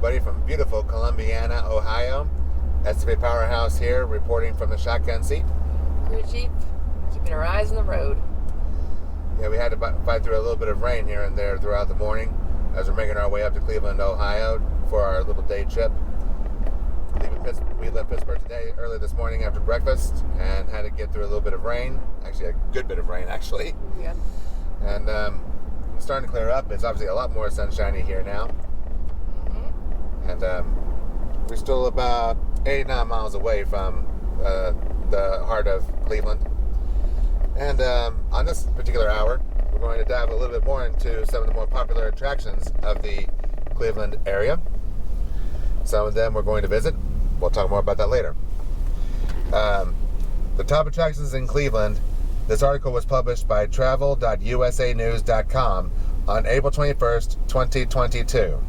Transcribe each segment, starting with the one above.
everybody, from beautiful Columbiana, Ohio. SFAPowerhouse here, reporting from the shotgun seat. Crew Chief, keeping our eyes on the road. Yeah, we had to fight through a little bit of rain here and there throughout the morning as we're making our way up to Cleveland, Ohio for our little day trip. We left Pittsburgh today early this morning after breakfast and had to get through a little bit of rain. Actually, a good bit of rain, actually. Yeah. And it's starting to clear up. It's obviously a lot more sunshiny here now. And we're still about 89 miles away from the heart of Cleveland. And on this particular hour, we're going to dive a little bit more into some of the more popular attractions of the Cleveland area. Some of them we're going to visit. We'll talk more about that later. The top attractions in Cleveland. This article was published by travel.usanews.com on April 21st, 2022.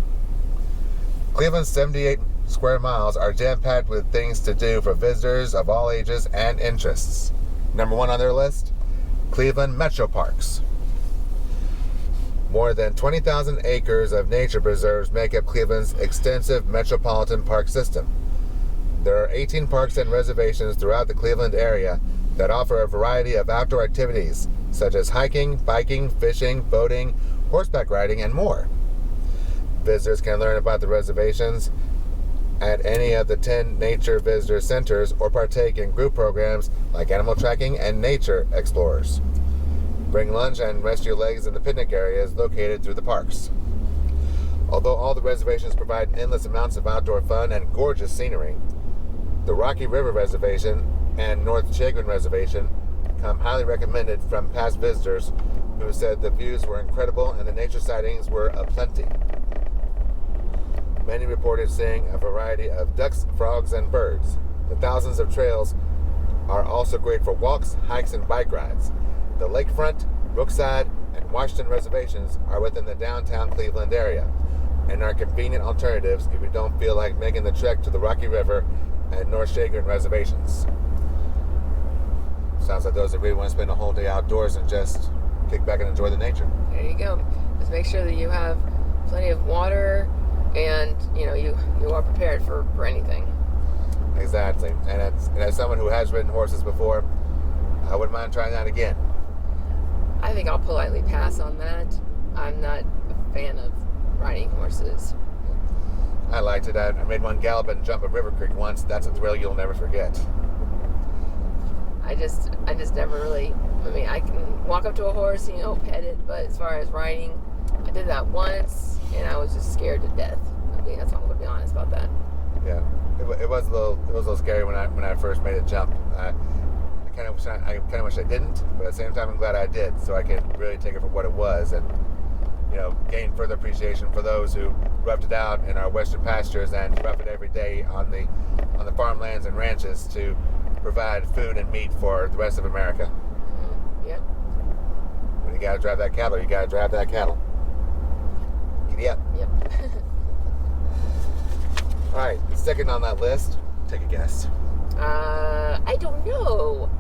Cleveland's 78 square miles are jam-packed with things to do for visitors of all ages and interests. Number one on their list, Cleveland Metro Parks. More than 20,000 acres of nature preserves make up Cleveland's extensive metropolitan park system. There are 18 parks and reservations throughout the Cleveland area that offer a variety of outdoor activities, such as hiking, biking, fishing, boating, horseback riding, and more. Visitors can learn about the reservations at any of the 10 nature visitor centers or partake in group programs like animal tracking and nature explorers. Bring lunch and rest your legs in the picnic areas located through the parks. Although all the reservations provide endless amounts of outdoor fun and gorgeous scenery, the Rocky River Reservation and North Chagrin Reservation come highly recommended from past visitors who said the views were incredible and the nature sightings were aplenty. Many reported seeing a variety of ducks, frogs, and birds. The thousands of trails are also great for walks, hikes, and bike rides. The Lakefront, Brookside, and Washington reservations are within the downtown Cleveland area and are convenient alternatives if you don't feel like making the trek to the Rocky River and North Chagrin reservations. Sounds like those that really want to spend a whole day outdoors and just kick back and enjoy the nature. There you go. Just make sure that you have plenty of water and you are prepared for anything. Exactly. And as someone who has ridden horses before, I wouldn't mind trying that again. I think I'll politely pass on that. I'm not a fan of riding horses. I liked it. I made one gallop and jump a river creek once. That's a thrill you'll never forget. I just never really. I can walk up to a horse, pet it, but as far as riding, I did that once, and I was just scared to death. That's all I'm gonna be honest about that. Yeah, it was a little scary when I first made a jump. I kind of wish I didn't, but at the same time, I'm glad I did, so I could really take it for what it was, and gain further appreciation for those who roughed it out in our western pastures and rough it every day on the farmlands and ranches to provide food and meat for the rest of America. Mm-hmm. Yep. When you gotta drive that cattle, you gotta drive that cattle. Yep. Yep. All right, second on that list. Take a guess. I don't know.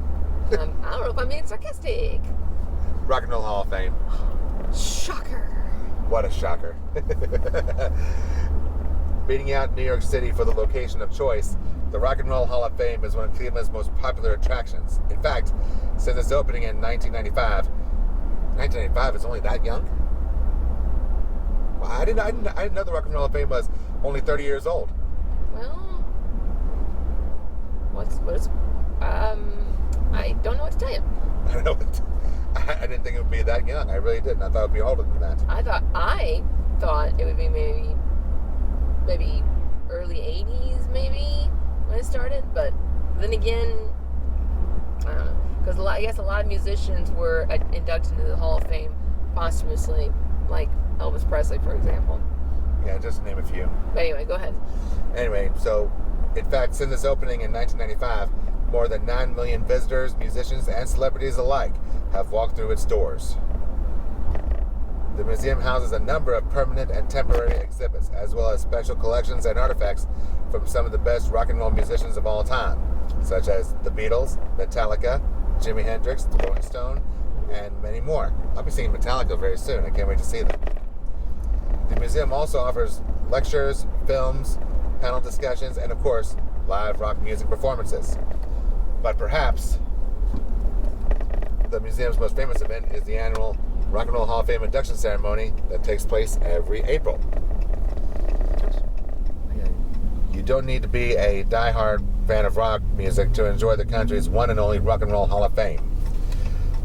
I don't know if I'm being sarcastic. Rock and Roll Hall of Fame. Shocker. What a shocker. Beating out New York City for the location of choice, the Rock and Roll Hall of Fame is one of Cleveland's most popular attractions. In fact, since its opening in 1995 is only that young? Wow, I didn't know the Rock and Roll Hall of Fame was only 30 years old. Well, I don't know what to tell you. I don't know I didn't think it would be that young. I really didn't. I thought it would be older than that. I thought it would be maybe early 80s, maybe, when it started. But then again, I don't know. Because I guess a lot of musicians were inducted into the Hall of Fame posthumously, like Elvis Presley, for example. Yeah, just to name a few. But anyway, go ahead. Anyway, so, in fact, since its opening in 1995, more than 9 million visitors, musicians, and celebrities alike have walked through its doors. The museum houses a number of permanent and temporary exhibits, as well as special collections and artifacts from some of the best rock and roll musicians of all time, such as the Beatles, Metallica, Jimi Hendrix, the Rolling Stone, and many more. I'll be seeing Metallica very soon. I can't wait to see them. The museum also offers lectures, films, panel discussions, and of course, live rock music performances. But perhaps the museum's most famous event is the annual Rock and Roll Hall of Fame induction ceremony that takes place every April. You don't need to be a diehard fan of rock music to enjoy the country's one and only Rock and Roll Hall of Fame.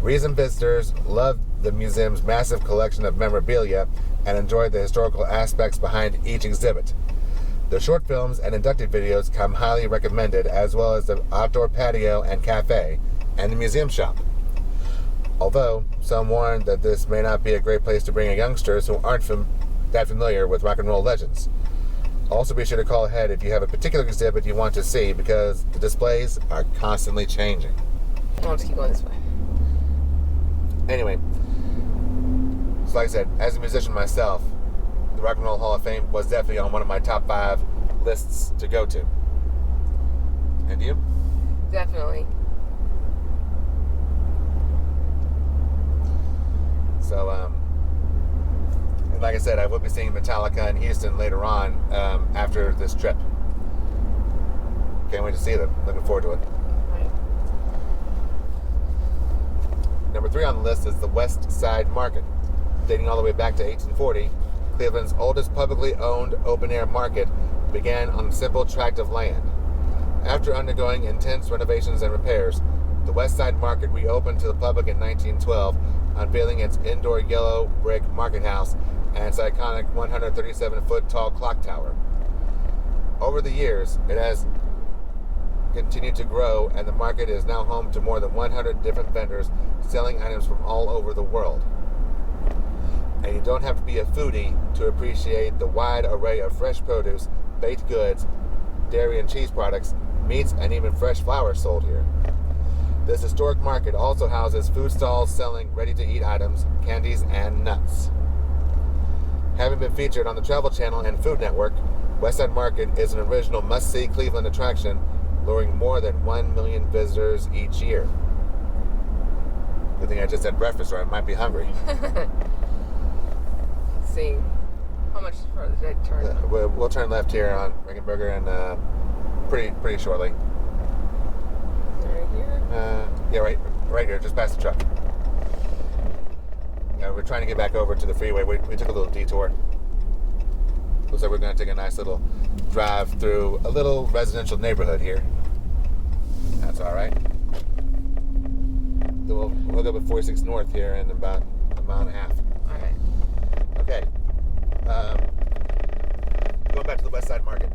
Reason visitors love the museum's massive collection of memorabilia and enjoy the historical aspects behind each exhibit. The short films and inductive videos come highly recommended, as well as the outdoor patio and cafe and the museum shop. Although some warn that this may not be a great place to bring youngsters who aren't that familiar with rock and roll legends. Also be sure to call ahead if you have a particular exhibit you want to see, because the displays are constantly changing. I'll just keep going this way. Anyway, so like I said, as a musician myself, the Rock and Roll Hall of Fame was definitely on one of my top 5 lists to go to. And you? Definitely. So, and like I said, I will be seeing Metallica in Houston later on after this trip. Can't wait to see them. Looking forward to it. Right. Number 3 on the list is the West Side Market. Dating all the way back to 1840, Cleveland's oldest publicly owned open-air market began on a simple tract of land. After undergoing intense renovations and repairs, the West Side Market reopened to the public in 1912, unveiling its indoor yellow brick market house and its iconic 137-foot tall clock tower. Over the years, it has continued to grow, and the market is now home to more than 100 different vendors selling items from all over the world. And you don't have to be a foodie to appreciate the wide array of fresh produce, baked goods, dairy and cheese products, meats, and even fresh flowers sold here. This historic market also houses food stalls selling ready-to-eat items, candies, and nuts. Having been featured on the Travel Channel and Food Network, Westside Market is an original must-see Cleveland attraction, luring more than 1 million visitors each year. Good thing I just had breakfast, or I might be hungry. Let's see. How much further did I turn? We'll turn left here on Regenberger and pretty shortly. Right here? Yeah, right here, just past the truck. We're trying to get back over to the freeway. We took a little detour. Looks like we're going to take a nice little drive through a little residential neighborhood here. That's all right. We'll go up at 46 North here in about a mile and a half. All right. Okay. Going back to the West Side Market.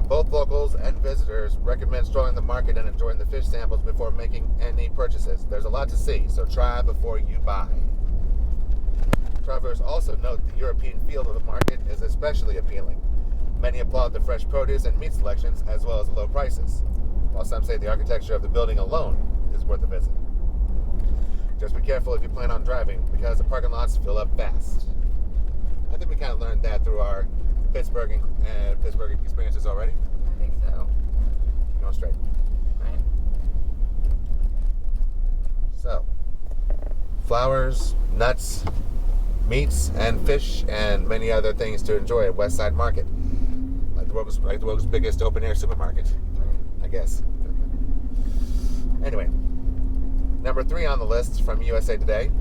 Both locals and visitors recommend strolling the market and enjoying the fish samples before making any purchases. There's a lot to see, so try before you buy. Travelers also note the European feel of the market is especially appealing. Many applaud the fresh produce and meat selections, as well as the low prices, while some say the architecture of the building alone is worth a visit. Just be careful if you plan on driving, because the parking lots fill up fast. I think we kind of learned that through our Pittsburgh experiences already. I think so. Going straight. Right. So, flowers, nuts, meats, and fish, and many other things to enjoy at West Side Market. Like the world's biggest open-air supermarket, I guess. Anyway, number 3 on the list from USA Today,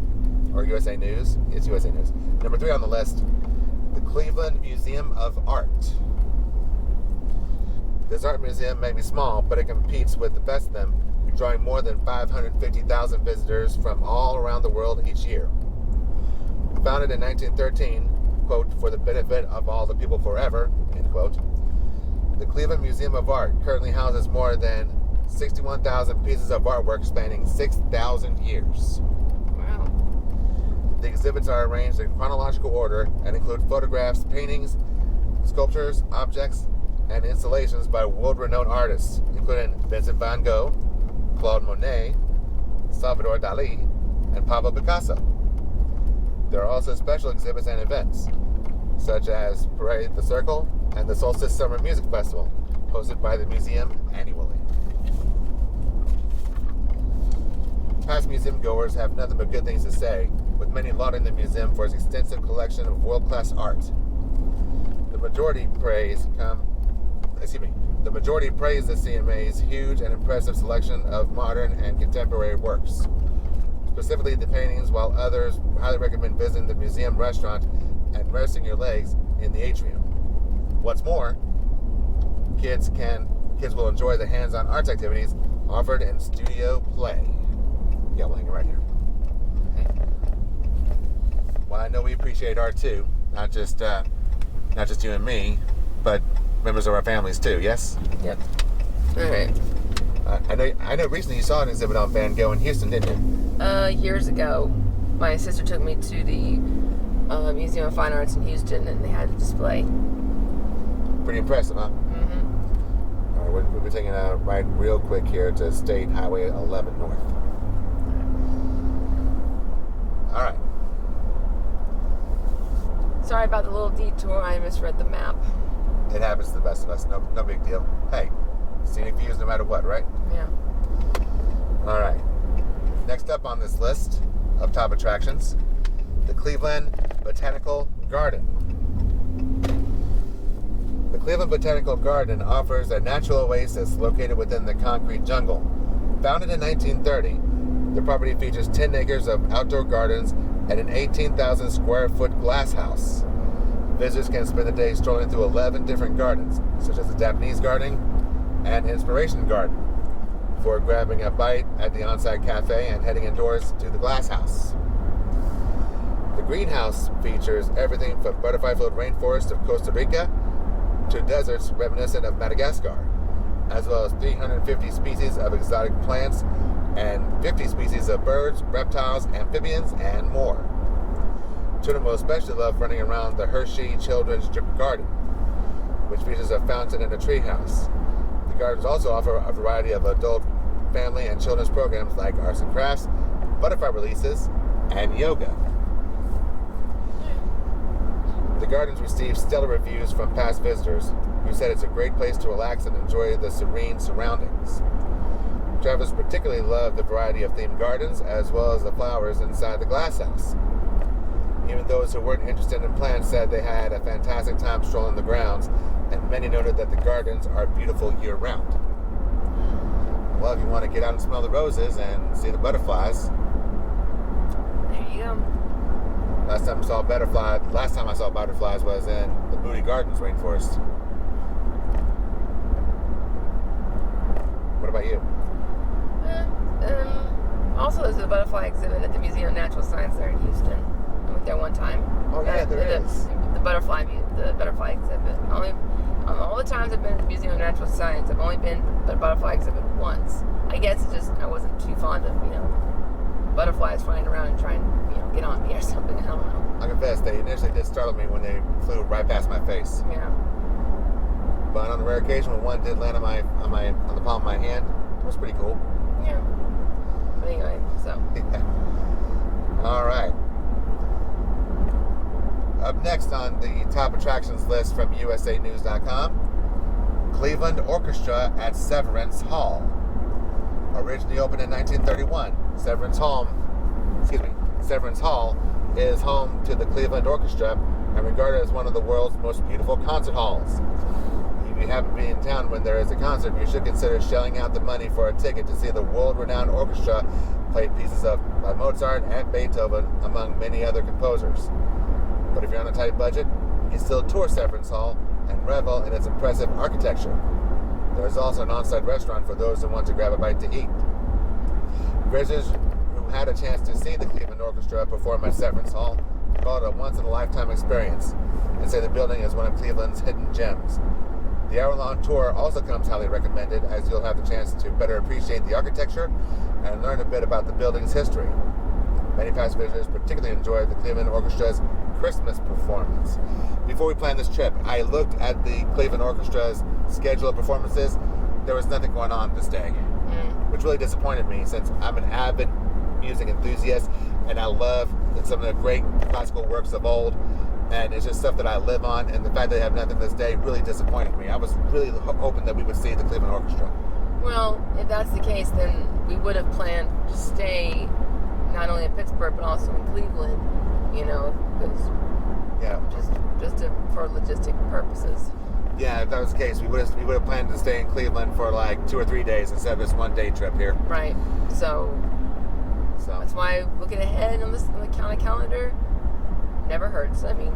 or USA News. It's USA News. Number 3 on the list, the Cleveland Museum of Art. This art museum may be small, but it competes with the best of them, drawing more than 550,000 visitors from all around the world each year. Founded in 1913, quote, for the benefit of all the people forever, end quote, the Cleveland Museum of Art currently houses more than 61,000 pieces of artwork spanning 6,000 years. Wow. The exhibits are arranged in chronological order and include photographs, paintings, sculptures, objects, and installations by world-renowned artists, including Vincent van Gogh, Claude Monet, Salvador Dali, and Pablo Picasso. There are also special exhibits and events, such as Parade the Circle and the Solstice Summer Music Festival, hosted by the museum annually. Past museum goers have nothing but good things to say, with many lauding the museum for its extensive collection of world-class art. majority praised the CMA's huge and impressive selection of modern and contemporary works, specifically the paintings, while others highly recommend visiting the museum restaurant and resting your legs in the atrium. What's more, kids will enjoy the hands-on arts activities offered in Studio Play. Yeah, we'll hang it right here. Well, I know we appreciate art too, not just you and me, but members of our families too. Yes. Yep. All right. I know. Recently, you saw an exhibit on Van Gogh in Houston, didn't you? Years ago, my sister took me to the Museum of Fine Arts in Houston, and they had a display. Pretty impressive, huh? Mm-hmm. All right, we'll be taking a ride real quick here to State Highway 11 North. All right. Sorry about the little detour. I misread the map. It happens to the best of us. No big deal. Hey, scenic views no matter what, right? Yeah. All right. Next up on this list of top attractions, the Cleveland Botanical Garden. The Cleveland Botanical Garden offers a natural oasis located within the concrete jungle. Founded in 1930, the property features 10 acres of outdoor gardens and an 18,000 square foot glass house. Visitors can spend the day strolling through 11 different gardens, such as the Japanese Garden and Inspiration Garden, before grabbing a bite at the on-site cafe and heading indoors to the glass house. The greenhouse features everything from butterfly-filled rainforests of Costa Rica to deserts reminiscent of Madagascar, as well as 350 species of exotic plants and 50 species of birds, reptiles, amphibians, and more. Children will especially love running around the Hershey Children's Garden, which features a fountain and a treehouse. The gardens also offer a variety of adult, family, and children's programs like arts and crafts, butterfly releases, and yoga. The gardens receive stellar reviews from past visitors who said it's a great place to relax and enjoy the serene surroundings. Travelers particularly love the variety of themed gardens as well as the flowers inside the glass house. Even those who weren't interested in plants said they had a fantastic time strolling the grounds, and many noted that the gardens are beautiful year-round. Well, if you want to get out and smell the roses and see the butterflies, There you go. last time I saw butterflies was in the Moody Gardens rainforest. What about you? Also, there's a butterfly exhibit at the Museum of Natural Science there in Houston. I went there one time. Oh yeah, there is. The butterfly exhibit. All the times I've been to the Museum of Natural Science, I've only been to the butterfly exhibit once. I guess it's just I wasn't too fond of butterflies flying around and trying to get on me or something. I don't know. I confess, they initially did startle me when they flew right past my face. Yeah. But on a rare occasion, when one did land on the palm of my hand, it was pretty cool. Yeah. But anyway, so. All right. Up next on the top attractions list from USAnews.com, Cleveland Orchestra at Severance Hall. Originally opened in 1931, Severance Hall is home to the Cleveland Orchestra and regarded as one of the world's most beautiful concert halls. If you happen to be in town when there is a concert, you should consider shelling out the money for a ticket to see the world-renowned orchestra play pieces by Mozart and Beethoven, among many other composers. But if you're on a tight budget, you can still tour Severance Hall and revel in its impressive architecture. There is also an on-site restaurant for those who want to grab a bite to eat. Visitors who had a chance to see the Cleveland Orchestra perform at Severance Hall call it a once-in-a-lifetime experience and say the building is one of Cleveland's hidden gems. The hour-long tour also comes highly recommended, as you'll have the chance to better appreciate the architecture and learn a bit about the building's history. Many past visitors particularly enjoyed the Cleveland Orchestra's Christmas performance. Before we planned this trip, I looked at the Cleveland Orchestra's schedule of performances. There was nothing going on this day, which really disappointed me since I'm an avid music enthusiast and I love some of the great classical works of old, and it's just stuff that I live on, and the fact that they have nothing this day really disappointed me. I was really hoping that we would see the Cleveland Orchestra. Well, if that's the case, then we would have planned to stay not only in Pittsburgh but also in Cleveland, because Yeah. For logistic purposes. Yeah, if that was the case, we would have planned to stay in Cleveland for like 2 or 3 days instead of this 1 day trip here. Right. So that's why looking ahead on the county calendar never hurts. I mean,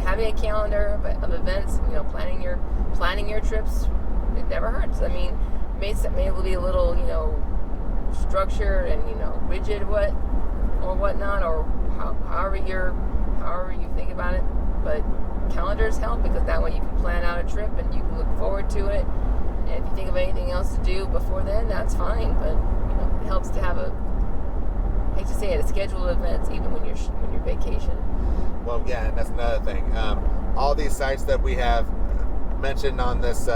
having a calendar of events, planning your trips, it never hurts. I mean, it may be a little, structured and rigid or whatnot, or however you think about it. But calendars help, because that way you can plan out a trip and you can look forward to it. And if you think of anything else to do before then, that's fine. But it helps to have I hate to say it, a schedule of events even when you're vacation. Well, yeah, and that's another thing. All these sites that we have mentioned on this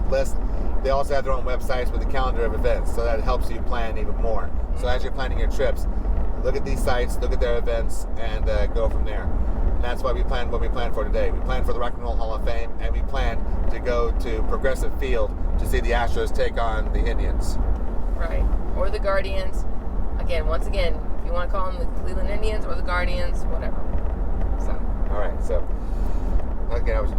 list, they also have their own websites with a calendar of events, so that helps you plan even more. Mm-hmm. So as you're planning your trips, look at these sites, look at their events, and go from there. And that's why we planned what we planned for today. We planned for the Rock and Roll Hall of Fame, and we planned to go to Progressive Field to see the Astros take on the Indians. Right, or the Guardians. Once again, if you want to call them the Cleveland Indians or the Guardians, whatever. So. All right, so again, I was,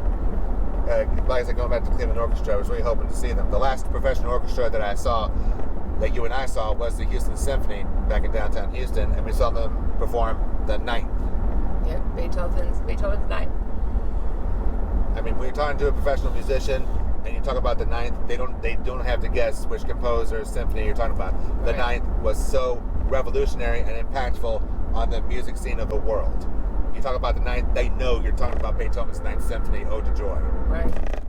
like I said, going back to the Cleveland Orchestra, I was really hoping to see them. The last professional orchestra that I saw, that you and I saw, was the Houston Symphony back in downtown Houston, and we saw them perform the 9th. Yep, Beethoven's 9th. I mean, when you're talking to a professional musician and you talk about the 9th, they don't have to guess which composer or symphony you're talking about. The 9th was so revolutionary and impactful on the music scene of the world. You talk about the 9th, they know you're talking about Beethoven's 9th Symphony, Ode to Joy. Right.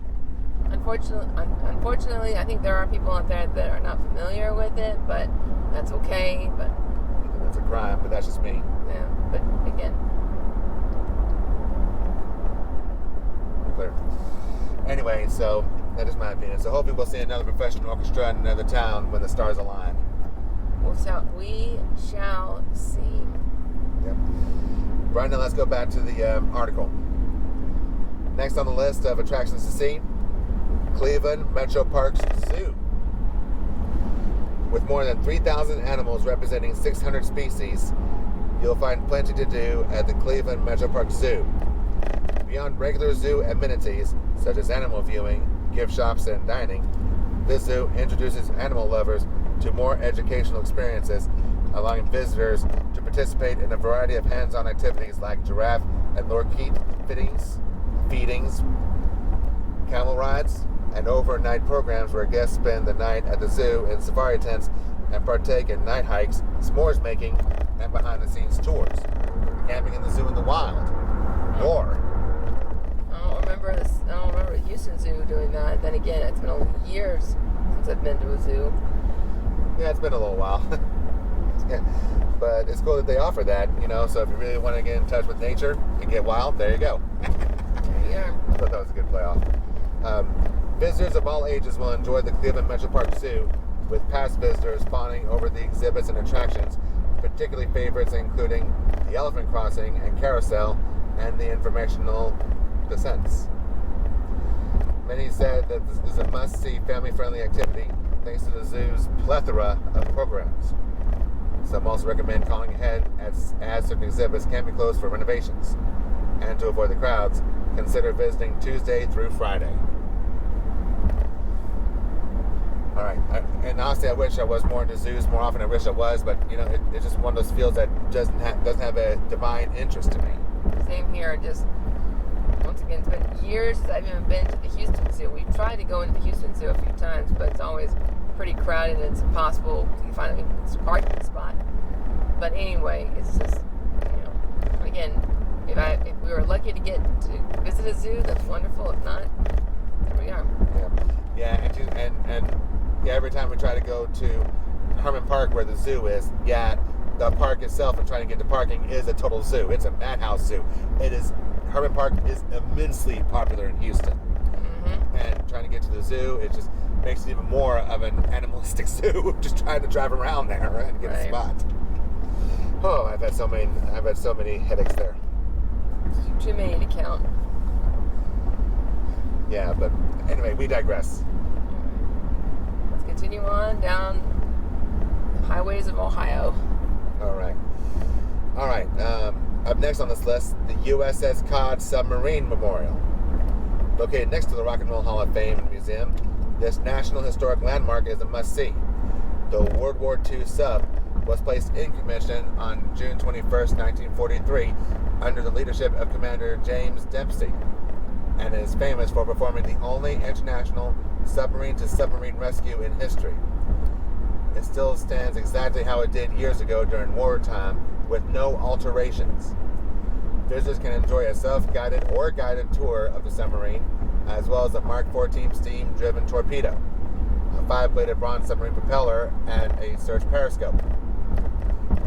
Unfortunately, I think there are people out there that are not familiar with it, but that's okay. But that's a crime, but that's just me. Yeah, but again. Clear. Anyway, so that is my opinion. So hopefully we'll see another professional orchestra in another town when the stars align. We shall see. Yep. Right now, let's go back to the article. Next on the list of attractions to see, Cleveland Metro Parks Zoo. With more than 3,000 animals representing 600 species, you'll find plenty to do at the Cleveland Metro Parks Zoo. Beyond regular zoo amenities, such as animal viewing, gift shops, and dining, this zoo introduces animal lovers to more educational experiences, allowing visitors to participate in a variety of hands-on activities like giraffe and lorikeet feedings, camel rides, and overnight programs where guests spend the night at the zoo in safari tents and partake in night hikes, s'mores making, and behind-the-scenes tours. Camping in the zoo in the wild. Or I don't remember the Houston Zoo doing that. Then again, it's been only years since I've been to a zoo. Yeah, it's been a little while. Yeah. But it's cool that they offer that, so if you really want to get in touch with nature and get wild, there you go. Yeah. I thought that was a good playoff. Visitors of all ages will enjoy the Cleveland Metro Park Zoo, with past visitors fawning over the exhibits and attractions, particularly favorites including the elephant crossing and carousel and the informational descents. Many said that this is a must-see family-friendly activity thanks to the zoo's plethora of programs. Some also recommend calling ahead as certain exhibits can be closed for renovations. And to avoid the crowds, consider visiting Tuesday through Friday. All right, and honestly, I wish I was more into zoos more often. I wish I was, but it's just one of those fields that doesn't have a divine interest to me. Same here. Just once again, it's been years since I've even been to the Houston Zoo. We've tried to go into the Houston Zoo a few times, but it's always pretty crowded and it's impossible to find a parking spot. But anyway, it's just again, if we were lucky to get to visit a zoo, that's wonderful. If not, there we are. Yeah, and every time we try to go to Herman Park where the zoo is, the park itself and trying to get to parking is a total zoo. It's a madhouse zoo. Herman Park is immensely popular in Houston. Mm-hmm. And trying to get to the zoo, it just makes it even more of an animalistic zoo, just trying to drive around there and get a spot. Oh, I've had so many headaches there. Too many to count. Yeah, but anyway, we digress. Let's continue on down the highways of Ohio. All right. Up next on this list, the USS Cod Submarine Memorial. Located next to the Rock and Roll Hall of Fame Museum, this National Historic Landmark is a must-see. The World War II sub was placed in commission on June 21st, 1943, under the leadership of Commander James Dempsey, and is famous for performing the only international submarine-to-submarine rescue in history. It still stands exactly how it did years ago during wartime, with no alterations. Visitors can enjoy a self-guided or guided tour of the submarine, as well as a Mark 14 steam-driven torpedo, a 5-bladed bronze submarine propeller, and a search periscope.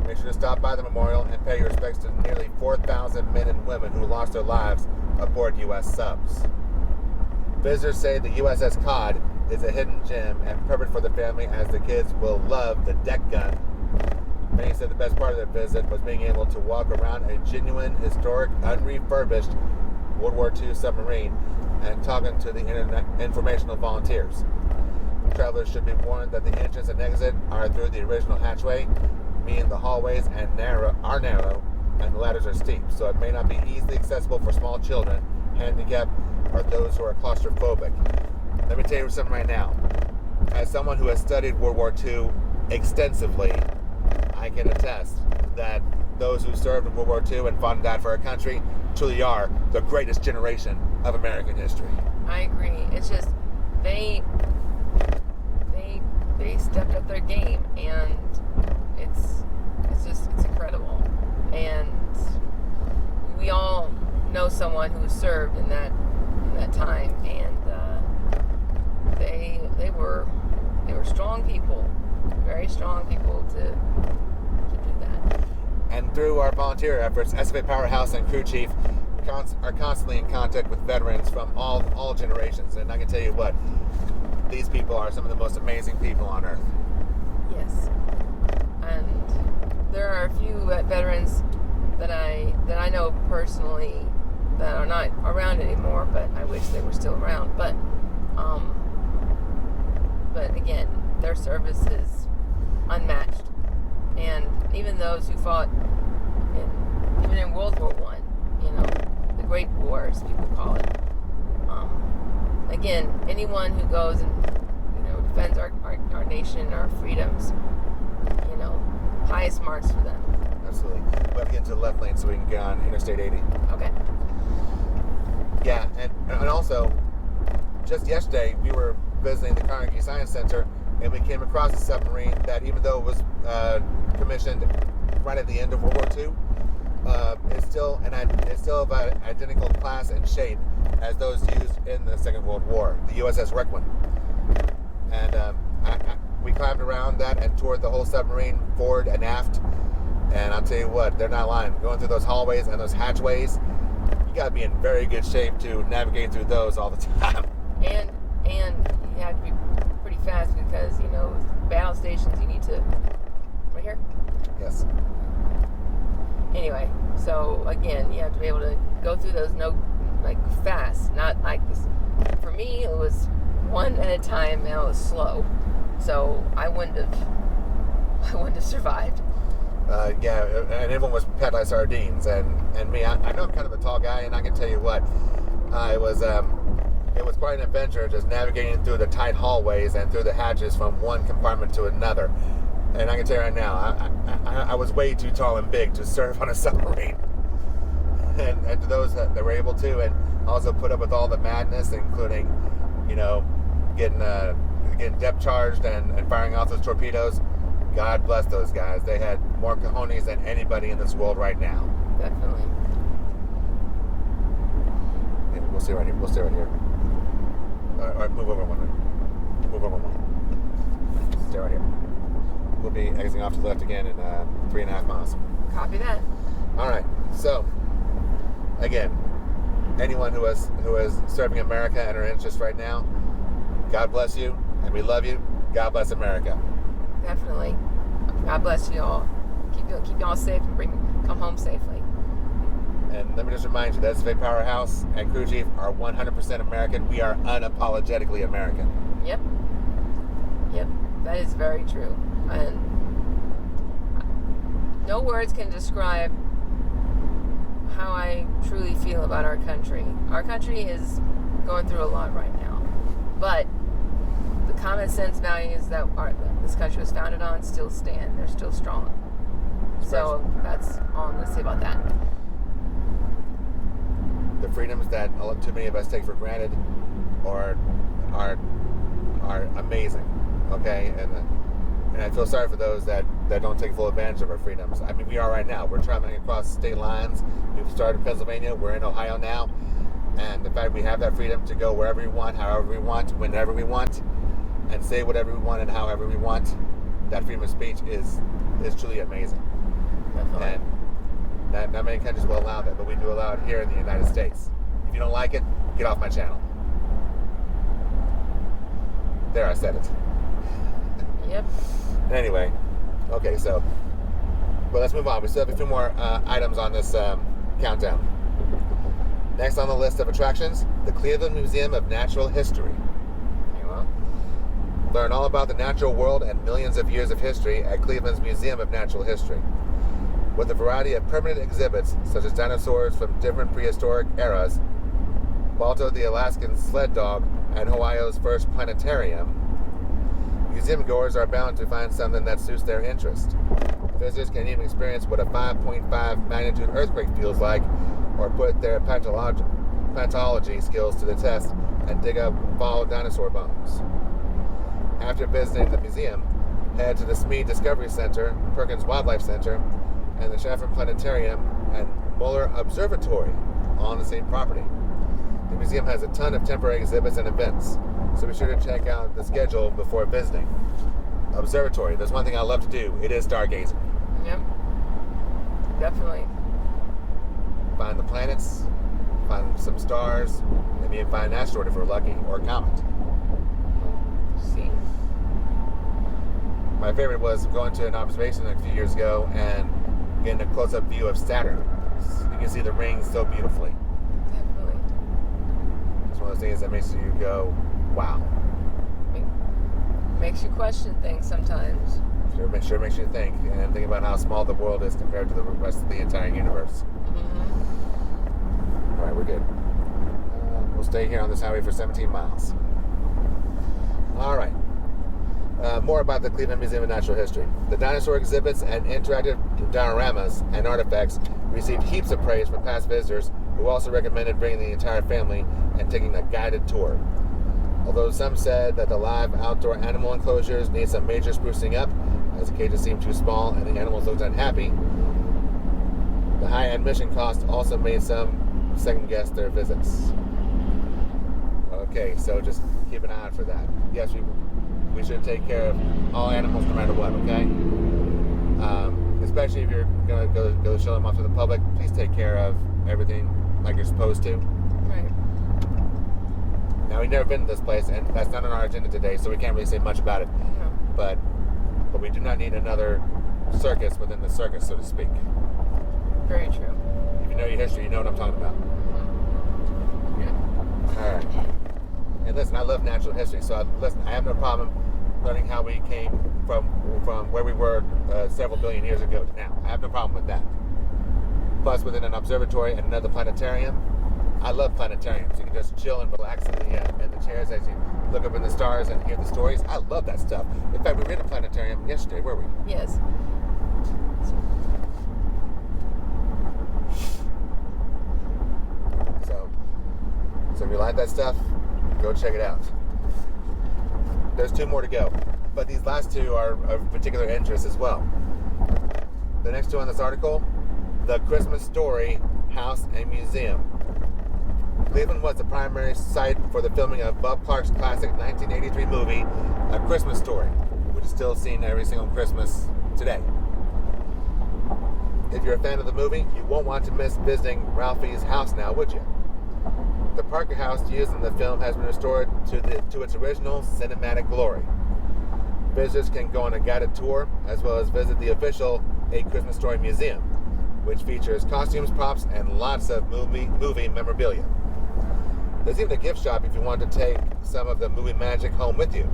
Make sure to stop by the memorial and pay your respects to nearly 4,000 men and women who lost their lives aboard U.S. subs. Visitors say the USS Cod is a hidden gem and perfect for the family, as the kids will love the deck gun. Many said the best part of their visit was being able to walk around a genuine, historic, unrefurbished World War II submarine and talking to the informational volunteers. Travelers should be warned that the entrance and exit are through the original hatchway, meaning the hallways are narrow and the ladders are steep, so it may not be easily accessible for small children, handicapped, or those who are claustrophobic. Let me tell you something right now. As someone who has studied World War II extensively, I can attest that those who served in World War II and fought and died for our country truly are the greatest generation of American history. I agree. It's just they stepped up their game, and it's incredible. And we all know someone who served in that time, and they were strong people, very strong people to do that. And through our volunteer efforts, SFAPowerhouse and Crew Chief are constantly in contact with veterans from all generations. And I can tell you what, these people are some of the most amazing people on earth. Yes. And there are a few veterans that I know personally that are not around anymore, but I wish they were still around. But again, their service is unmatched. And even those who fought even in World War I, the Great Wars, people call it. Again, anyone who goes and defends our nation, our freedoms, highest marks for them. Absolutely. We'll get into the left lane so we can get on Interstate 80. Okay. Yeah, and also, just yesterday we were visiting the Carnegie Science Center, and we came across a submarine that, even though it was commissioned right at the end of World War II, it's still of an identical class and shape as those used in the Second World War, the USS Requin. And we climbed around that and toured the whole submarine, forward and aft. And I'll tell you what, they're not lying. Going through those hallways and those hatchways, you gotta be in very good shape to navigate through those all the time. And you have to be pretty fast, because battle stations, you need to right here. Yes. Anyway, so again, you have to be able to go through those fast, not like this. For me, it was one at a time, and it was slow, so I wouldn't have survived. Yeah, and everyone was packed like sardines, and me, I know I'm kind of a tall guy, and I can tell you what, it was quite an adventure just navigating through the tight hallways and through the hatches from one compartment to another. And I can tell you right now, I was way too tall and big to serve on a submarine. And to those that were able to, and also put up with all the madness, including, getting depth charged and firing off those torpedoes. God bless those guys. They had more cojones than anybody in this world right now. Definitely. Yeah, we'll stay right here. All right, move over one. Stay right here. We'll be exiting off to the left again in 3.5 miles. Copy that. All right. So, again, anyone who is serving America and are interested right now, God bless you, and we love you. God bless America. Definitely. God bless you all. Keep y'all safe and come home safely. And let me just remind you that SFAPowerhouse and Crew Chief are 100% American. We are unapologetically American. Yep. That is very true. And no words can describe how I truly feel about our country. Our country is going through a lot right now, but the common sense values that this country was founded on still stand. They're still strong. So that's all I'm going to say about that. The freedoms that too many of us take for granted are amazing. Okay, and I feel sorry for those that don't take full advantage of our freedoms. I mean, we are right now. We're traveling across state lines. We've started in Pennsylvania. We're in Ohio now. And the fact we have that freedom to go wherever we want, however we want, whenever we want, and say whatever we want and however we want, that freedom of speech is truly amazing. Definitely. And not many countries will allow that, but we do allow it here in the United States. If you don't like it, get off my channel. There, I said it. Yep. Anyway, okay, so, well, let's move on. We still have a few more items on this countdown. Next on the list of attractions, the Cleveland Museum of Natural History. Very well. Learn all about the natural world and millions of years of history at Cleveland's Museum of Natural History. With a variety of permanent exhibits, such as dinosaurs from different prehistoric eras, Balto the Alaskan sled dog, and Ohio's first planetarium, museum goers are bound to find something that suits their interest. Visitors can even experience what a 5.5 magnitude earthquake feels like, or put their paleontology skills to the test and dig up fossil dinosaur bones. After visiting the museum, head to the Smead Discovery Center, Perkins Wildlife Center, and the Schaffner Planetarium and Mueller Observatory on the same property. The museum has a ton of temporary exhibits and events, so be sure to check out the schedule before visiting. Observatory, there's one thing I love to do. It is stargazing. Yep. Definitely. Find the planets, find some stars, maybe even find an asteroid if we're lucky, or a comet. See. My favorite was going to an observation a few years ago and getting a close-up view of Saturn. You can see the rings so beautifully. Definitely. It's one of those things that makes you go, wow. Makes you question things sometimes. Sure makes you think, and think about how small the world is compared to the rest of the entire universe. Mm-hmm. All right, we're good. We'll stay here on this highway for 17 miles. All right. More about the Cleveland Museum of Natural History. The dinosaur exhibits and interactive dioramas and artifacts received heaps of praise from past visitors, who also recommended bringing the entire family and taking a guided tour. Although some said that the live outdoor animal enclosures need some major sprucing up, as the cages seemed too small and the animals looked unhappy, the high admission cost also made some second-guess their visits. Okay, so just keep an eye out for that. Yes, we should take care of all animals no matter what, okay? Especially if you're going to go show them off to the public, please take care of everything like you're supposed to. Right. Now, we've never been to this place, and that's not on our agenda today, so we can't really say much about it. No. But we do not need another circus within the circus, so to speak. Very true. If you know your history, you know what I'm talking about. Mm-hmm. All right. And listen, I love natural history, so I have no problem learning how we came from where we were several billion years ago to now. I have no problem with that. Plus, within an observatory and another planetarium, I love planetariums. You can just chill and relax in the chairs as you look up in the stars and hear the stories. I love that stuff. In fact, we were in a planetarium yesterday, were we? Yes. So if you like that stuff, go check it out. There's 2 more to go, but these last 2 are of particular interest as well. The next 2 on this article, the Christmas Story House and Museum. Cleveland was the primary site for the filming of Bob Clark's classic 1983 movie, A Christmas Story, which is still seen every single Christmas today. If you're a fan of the movie, you won't want to miss visiting Ralphie's house now, would you? The Parker house used in the film has been restored to its original cinematic glory. Visitors can go on a guided tour, as well as visit the official A Christmas Story Museum, which features costumes, props, and lots of movie memorabilia. There's even a gift shop if you want to take some of the movie magic home with you.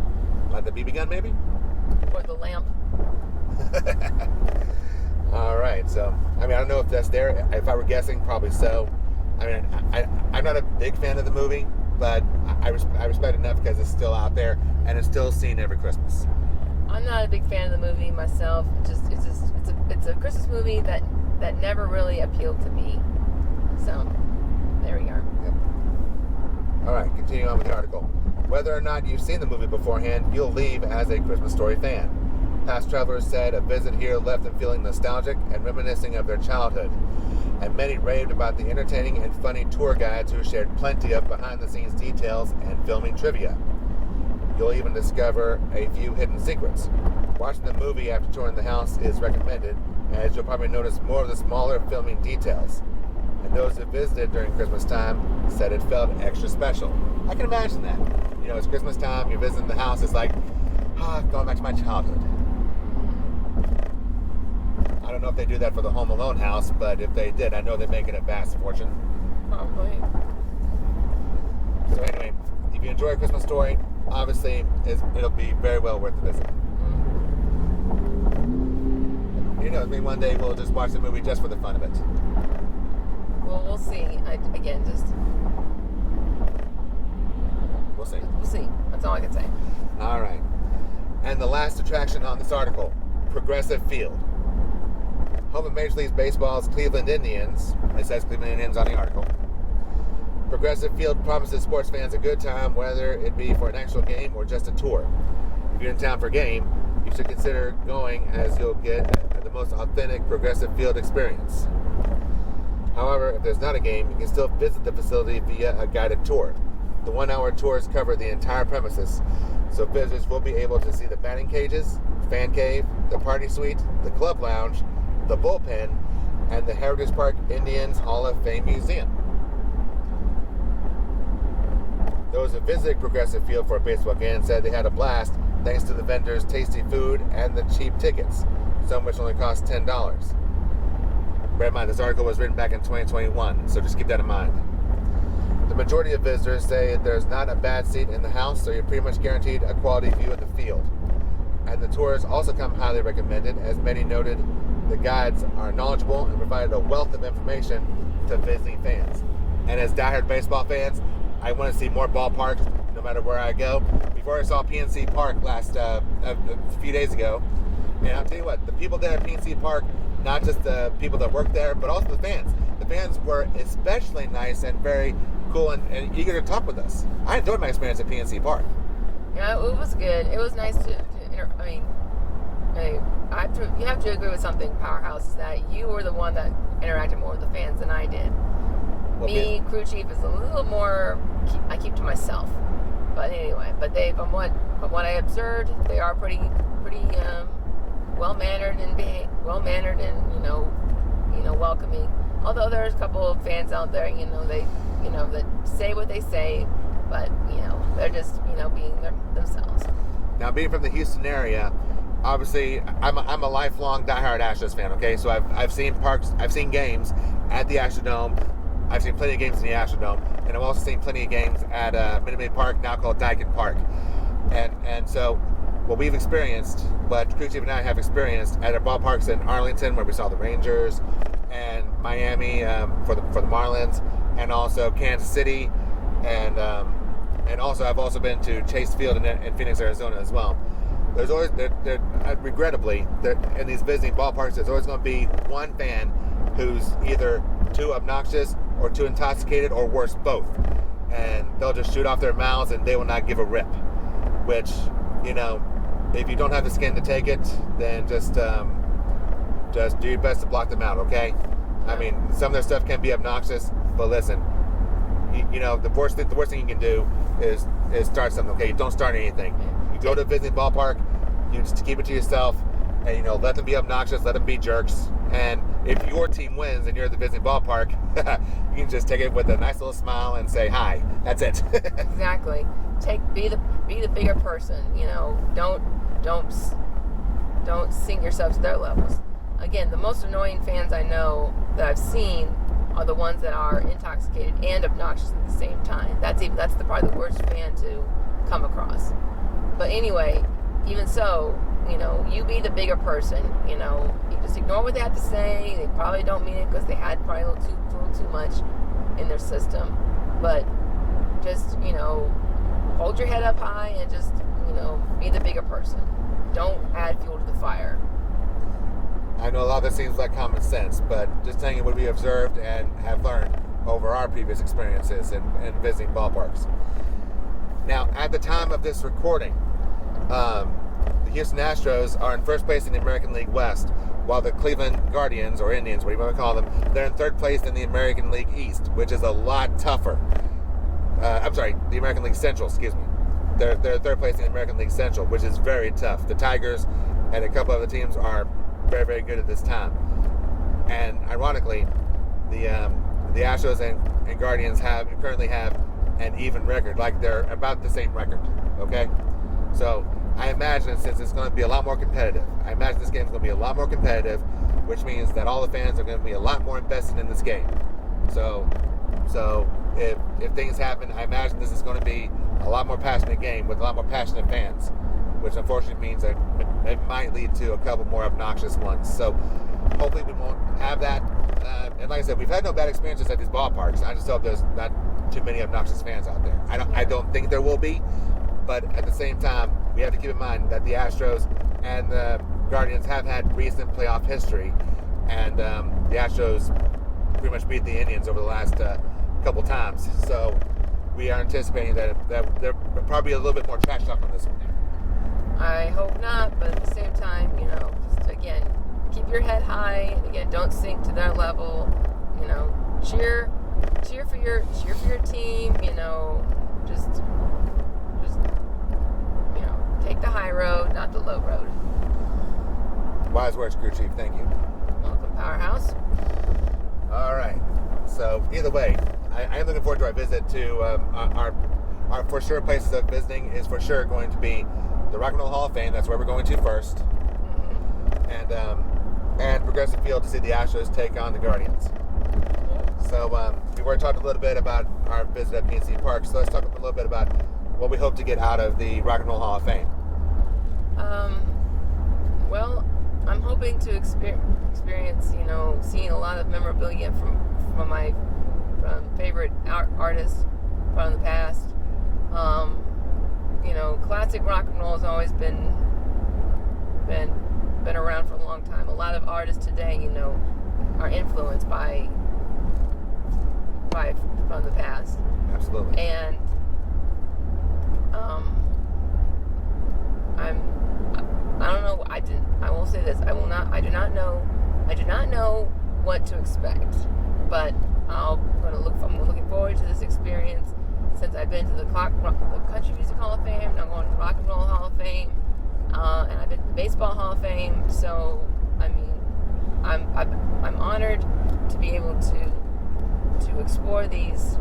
Like the BB gun, maybe? Or the lamp. All right. So, I mean, I don't know if that's there. If I were guessing, probably so. I mean, I'm not a big fan of the movie, but I respect it enough because it's still out there and it's still seen every Christmas. I'm not a big fan of the movie myself. It's a Christmas movie that never really appealed to me. So, there we are. Yep. All right, continue on with the article. Whether or not you've seen the movie beforehand, you'll leave as a Christmas Story fan. Past travelers said a visit here left them feeling nostalgic and reminiscing of their childhood. And many raved about the entertaining and funny tour guides who shared plenty of behind-the-scenes details and filming trivia. You'll even discover a few hidden secrets. Watching the movie after touring the house is recommended, as you'll probably notice more of the smaller filming details. And those who visited during Christmas time said it felt extra special. I can imagine that. You know, it's Christmas time, you're visiting the house, it's like, going back to my childhood. I don't know if they do that for the Home Alone house, but if they did, I know they're making a vast fortune. Probably. So anyway, if you enjoy A Christmas Story, obviously it'll be very well worth the visit. You know, maybe one day we'll just watch the movie just for the fun of it. Well, we'll see. We'll see. We'll see. That's all I can say. All right. And the last attraction on this article, Progressive Field. Home of Major League Baseball's Cleveland Indians. It says Cleveland Indians on the article. Progressive Field promises sports fans a good time, whether it be for an actual game or just a tour. If you're in town for a game, you should consider going, as you'll get the most authentic Progressive Field experience. However, if there's not a game, you can still visit the facility via a guided tour. The 1-hour tours cover the entire premises, so visitors will be able to see the batting cages, fan cave, the party suite, the club lounge, the bullpen, and the Heritage Park Indians Hall of Fame Museum. Those who visited Progressive Field for a baseball game said they had a blast thanks to the vendors' tasty food and the cheap tickets, some of which only cost $10. Bear in mind, this article was written back in 2021, so just keep that in mind. The majority of visitors say there's not a bad seat in the house, so you're pretty much guaranteed a quality view of the field. And the tours also come highly recommended, as many noted the guides are knowledgeable and provided a wealth of information to visiting fans. And as diehard baseball fans, I want to see more ballparks no matter where I go. We've already saw PNC Park a few days ago. And I'll tell you what, the people there at PNC Park, not just the people that work there, but also the fans. The fans were especially nice and very cool and eager to talk with us. I enjoyed my experience at PNC Park. Yeah, it was good. It was nice you have to agree with something, Powerhouse, is that you were the one that interacted more with the fans than I did. Well, Me, Crew Chief, is a little more, I keep to myself. But anyway, from what I observed, they are pretty well-mannered and welcoming. Although there's a couple of fans out there, that say what they say, but they're just being themselves. Now, being from the Houston area, obviously I'm a lifelong diehard Astros fan. Okay, so I've seen games at the Astrodome. I've seen plenty of games in the Astrodome, and I've also seen plenty of games at Minute Maid Park, now called Daikin Park. And so what we've experienced, what Crew Chief and I have experienced at our ballparks in Arlington, where we saw the Rangers, and Miami for the Marlins, and also Kansas City, and also I've also been to Chase Field in Phoenix, Arizona as well. There's always, regrettably, in these visiting ballparks, there's always going to be one fan who's either too obnoxious or too intoxicated, or worse, both. And they'll just shoot off their mouths and they will not give a rip. Which, if you don't have the skin to take it, then just do your best to block them out, okay? I mean, some of their stuff can be obnoxious, but listen, the worst thing you can do is start something, okay? Don't start anything. You go to a visiting ballpark, you just keep it to yourself, and let them be obnoxious, let them be jerks. And if your team wins and you're at the visiting ballpark, you can just take it with a nice little smile and say hi. That's it. Exactly. Be the bigger person. Don't sink yourself to their levels. Again, the most annoying fans I know that I've seen are the ones that are intoxicated and obnoxious at the same time. That's probably the worst fan to come across. But anyway, even so, you be the bigger person. You just ignore what they have to say. They probably don't mean it because they had probably a little too much in their system. But just, hold your head up high and just, be the bigger person. Don't add fuel to the fire. I know a lot of this seems like common sense, but just telling you what we observed and have learned over our previous experiences in visiting ballparks. Now, at the time of this recording, the Houston Astros are in first place in the American League West, while the Cleveland Guardians, or Indians, whatever you want to call them, they're in third place in the American League East, which is a lot tougher. The American League Central, excuse me. They're third place in the American League Central, which is very tough. The Tigers and a couple other teams are very, very good at this time. And ironically, the Astros and Guardians currently have an even record, like they're about the same record. Okay, so I imagine since it's going to be a lot more competitive, this game is going to be a lot more competitive, which means that all the fans are going to be a lot more invested in this game. So if things happen, I imagine this is going to be a lot more passionate game with a lot more passionate fans, which unfortunately means that it might lead to a couple more obnoxious ones. So hopefully we won't have that. And like I said, we've had no bad experiences at these ballparks. I just hope there's not too many obnoxious fans out there. I don't think there will be, but at the same time, we have to keep in mind that the Astros and the Guardians have had recent playoff history, and the Astros pretty much beat the Indians over the last couple times. So we are anticipating that they're probably a little bit more trash talk on this one. I hope not, but at the same time, just again, keep your head high. Again, don't sink to their level. Cheer for your team. Just take the high road, not the low road. Wise words, Crew Chief. Thank you. Welcome, Powerhouse. All right. So either way, I am looking forward to our visit to our for sure places of visiting is for sure going to be the Rock and Roll Hall of Fame. That's where we're going to first, and Progressive Field to see the Astros take on the Guardians. So we were talking a little bit about our visit at PNC Park. So let's talk a little bit about what we hope to get out of the Rock and Roll Hall of Fame. Well, I'm hoping to experience, seeing a lot of memorabilia from my favorite artists from the past. Classic rock and roll has always been around for a long time. A lot of artists today, are influenced by from the past. Absolutely. And I don't know. I will say this. I do not know what to expect. But I'm looking forward to this experience. Since I've been to the Country Music Hall of Fame, now I'm going to the Rock and Roll Hall of Fame, and I've been to the Baseball Hall of Fame. So I'm honored to be able to explore these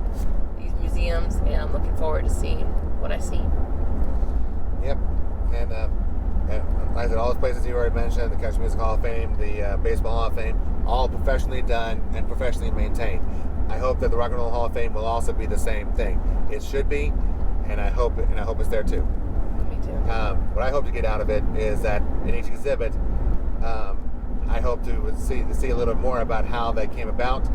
museums, and I'm looking forward to seeing what I see. Yep, and like I said, all those places you already mentioned, the Country Music Hall of Fame, the Baseball Hall of Fame, all professionally done and professionally maintained. I hope that the Rock and Roll Hall of Fame will also be the same thing. It should be, and I hope it's there too. Me too. What I hope to get out of it is that in each exhibit, I hope to see a little more about how they came about,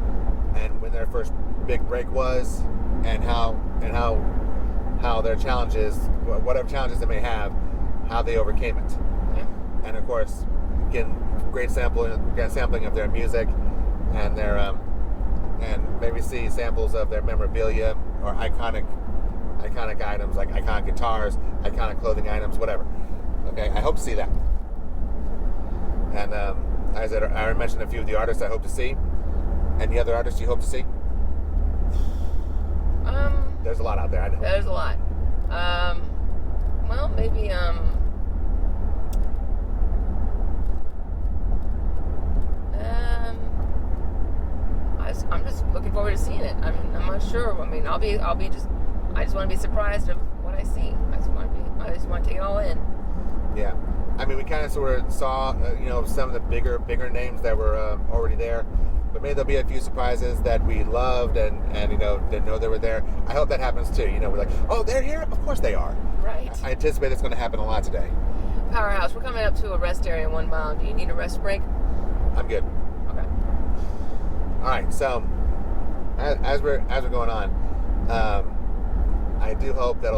and when their first big break was, and how their challenges, whatever challenges they may have, how they overcame it. Yeah. And of course, again, great sampling of their music and their and maybe see samples of their memorabilia or iconic items like iconic guitars, iconic clothing items, whatever. Okay, I hope to see that. And as I already mentioned, a few of the artists I hope to see. Any other artists you hope to see? There's a lot out there, I know. There's a lot. Well, maybe I'm just looking forward to seeing it. I'm not sure. I just want to be surprised of what I see. I just want to take it all in. Yeah. We kind of sort of saw, some of the bigger names that were already there, but maybe there'll be a few surprises that we loved and didn't know they were there. I hope that happens too. We're like, oh, they're here? Of course they are. Right. I anticipate it's going to happen a lot today. Powerhouse, we're coming up to a rest area in 1 mile. Do you need a rest break? I'm good. Okay. All right. So as we're going on, I do hope that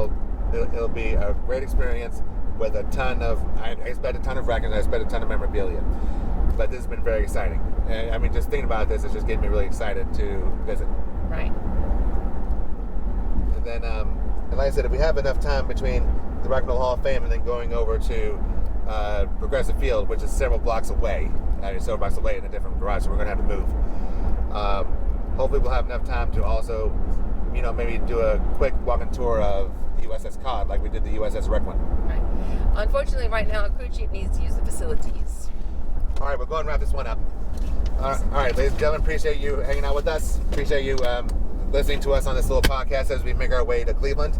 it'll be a great experience with a ton of. I expect a ton of records. I expect a ton of memorabilia. But this has been very exciting. I mean, just thinking about this is just getting me really excited to visit. Right. And then, and like I said, if we have enough time between the Rock and Roll Hall of Fame and then going over to Progressive Field, which is several blocks away, in a different garage, so we're going to have to move. Hopefully we'll have enough time to also, maybe do a quick walking tour of the USS Cod like we did the USS Requin. Right. Unfortunately, right now, Crew Chief needs to use the facilities. All right, we'll go ahead and wrap this one up. All right, ladies and gentlemen, appreciate you hanging out with us. Appreciate you listening to us on this little podcast as we make our way to Cleveland.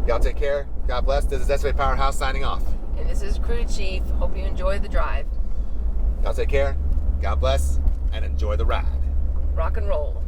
Y'all take care. God bless. This is SFA Powerhouse signing off. And this is Crew Chief. Hope you enjoy the drive. Y'all take care. God bless. And enjoy the ride. Rock and roll.